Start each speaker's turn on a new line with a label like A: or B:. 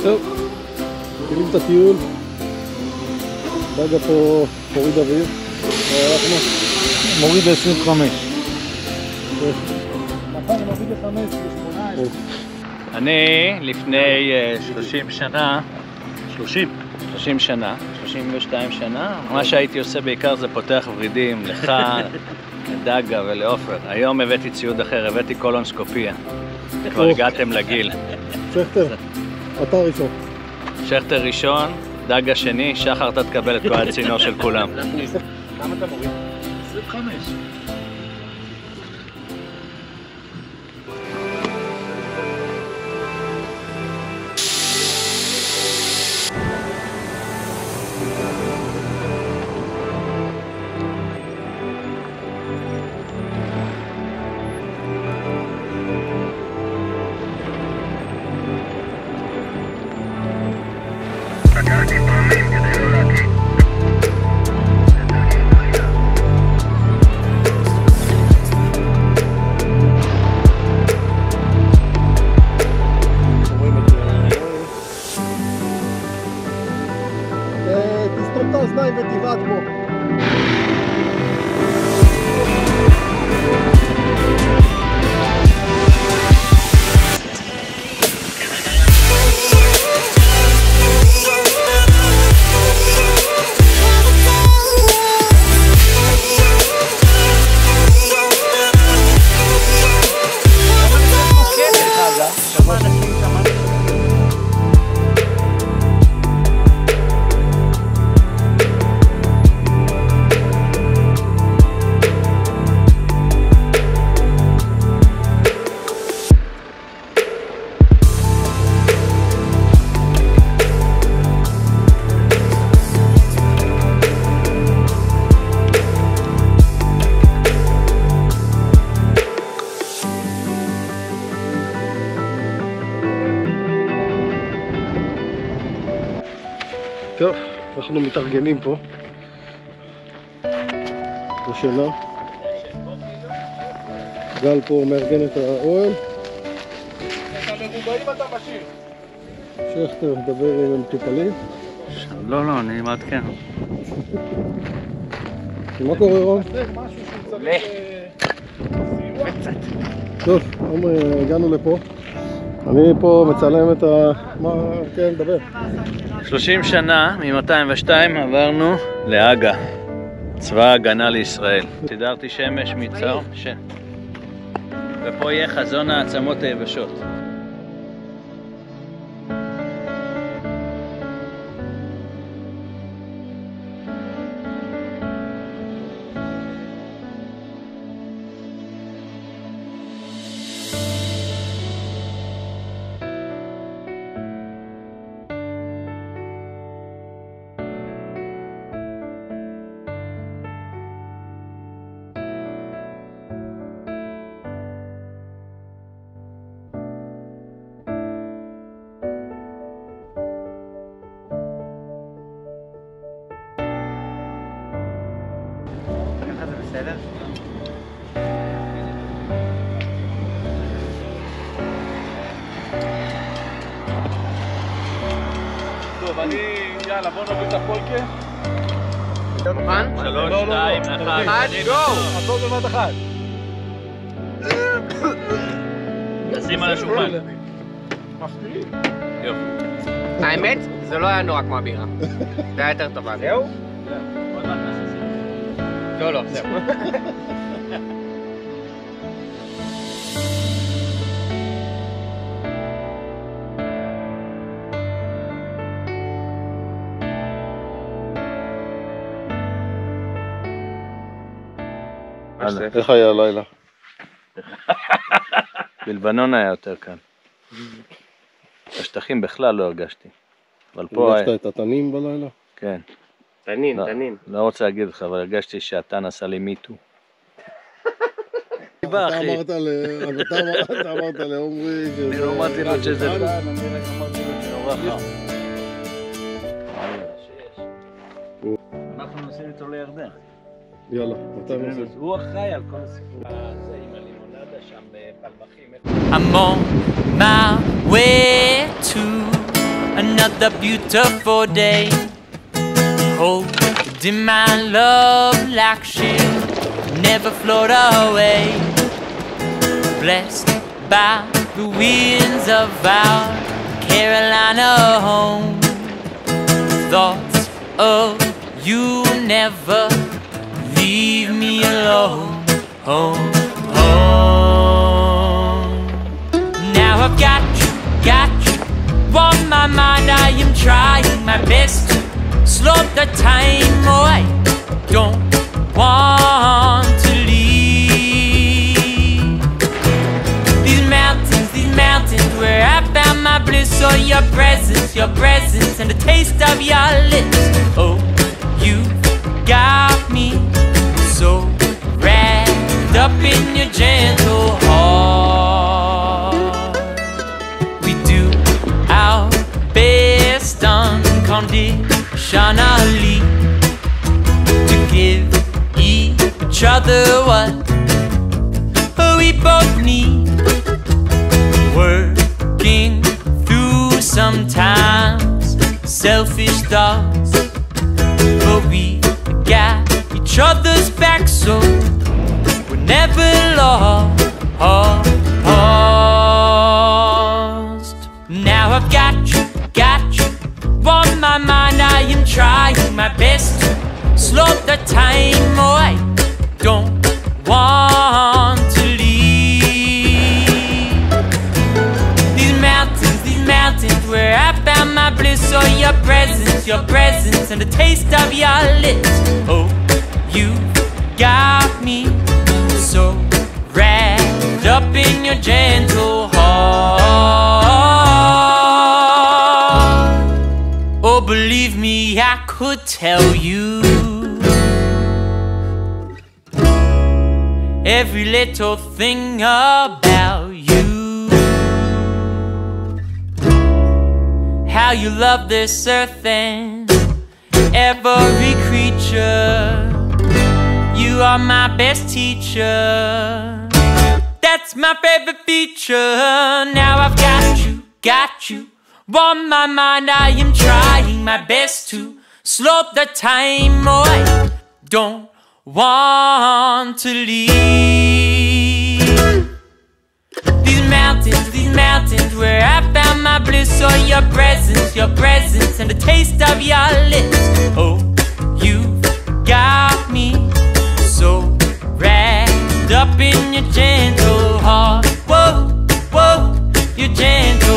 A: זהו, מתחילים את הטיול. דגה פה מוריד אוויר, ואנחנו מוריד ל-25. נכון, מוריד ל-5, ל-18.
B: אני לפני 30 שנה, 30 שנה, 32 שנה, מה שהייתי עושה בעיקר זה פותח ורידים לך, לדגה ולאופר. היום הבאתי ציוד אחר, הבאתי קולונסקופיה. כבר הגעתם לגיל.
A: שכטר, אתה ראשון.
B: שכטר ראשון, דגה שני, שחר אתה תקבל את כל הצינור של כולם.
C: כמה אתה מוריד? 25.
A: תסתום את האוזניים ותבעט בו. טוב, אנחנו מתארגנים פה בשינה. גל פה מארגן את האוהל.
C: את המרובעים אתה משאיר.
A: שכטר מדבר עם המטופלים.
B: לא, אני מעדכן.
A: מה קורה רון?
C: זה משהו שהוא צריך סיוע.
A: טוב, הגענו לפה. אני פה מצלם את ה... מה... כן, דבר.
B: 30 שנה, מ-202 עברנו לאגה, צבא ההגנה לישראל. סידרתי שמש מצהר, ופה יהיה חזון העצמות היבשות. בסדר?
C: טוב, יאללה, בוא נוריד את הפולקה.
D: מוכן?
B: 3, 2, 1,
D: גו!
C: הכל בבת אחת.
B: נשים על השולחן.
C: מפתיעים.
B: יופי.
D: האמת, זה לא היה נורא כמו הבירה. זה היה יותר טובה. זהו?
B: עוד מעט נססים.
D: לא, זהו.
A: איך היה הלילה?
B: בלבנון היה יותר קל. השטחים בכלל לא הרגשתי. אבל פה...
A: הרגשת את התנים בלילה?
B: כן.
D: תנין.
B: לא רוצה להגיד לך, אבל הרגשתי שהתן עשה לי מיטו.
A: אתה אמרת לעומרי שזה...
B: אני לא אמרתי לו שזה... אני רק אמרתי לו שנורא חם. אנחנו נוסעים איתו לירדן.
A: יאללה, מתי נוסעים?
B: הוא אחראי על כל הסיפור. זה עם הלימונדה שם בפלמחים.
E: I'm on my way to another beautiful day. Hold in my love like she'll never float away. Blessed by the winds of our Carolina home. Thoughts of you never leave me alone. Home, home. Now I've got you on my mind. I am trying my best to slow the time. Oh, I don't want to leave these mountains where I found my bliss. Oh, your presence and the taste of your lips. Oh, you got me so wrapped up in your gentle heart. We do our best unconditionally to give each other what we both need. Working through sometimes selfish thoughts, but we got each other's back, so we're never lost. Now I've got you on my mind. I am trying my best to slow the time. Oh, I don't want to leave these mountains where I found my bliss. Oh, your presence and the taste of your lips. Oh, you got me so wrapped up in your gentle heart. Oh, believe me, I could tell you every little thing about you. How you love this earth and every creature. You are my best teacher. That's my favorite feature. Now I've got you on my mind. I am trying my best to slow the time. Oh, I don't want to leave these mountains where I found my bliss. Oh, your presence and the taste of your lips. Oh, you've got me so wrapped up in your gentle heart. Whoa, whoa, your gentle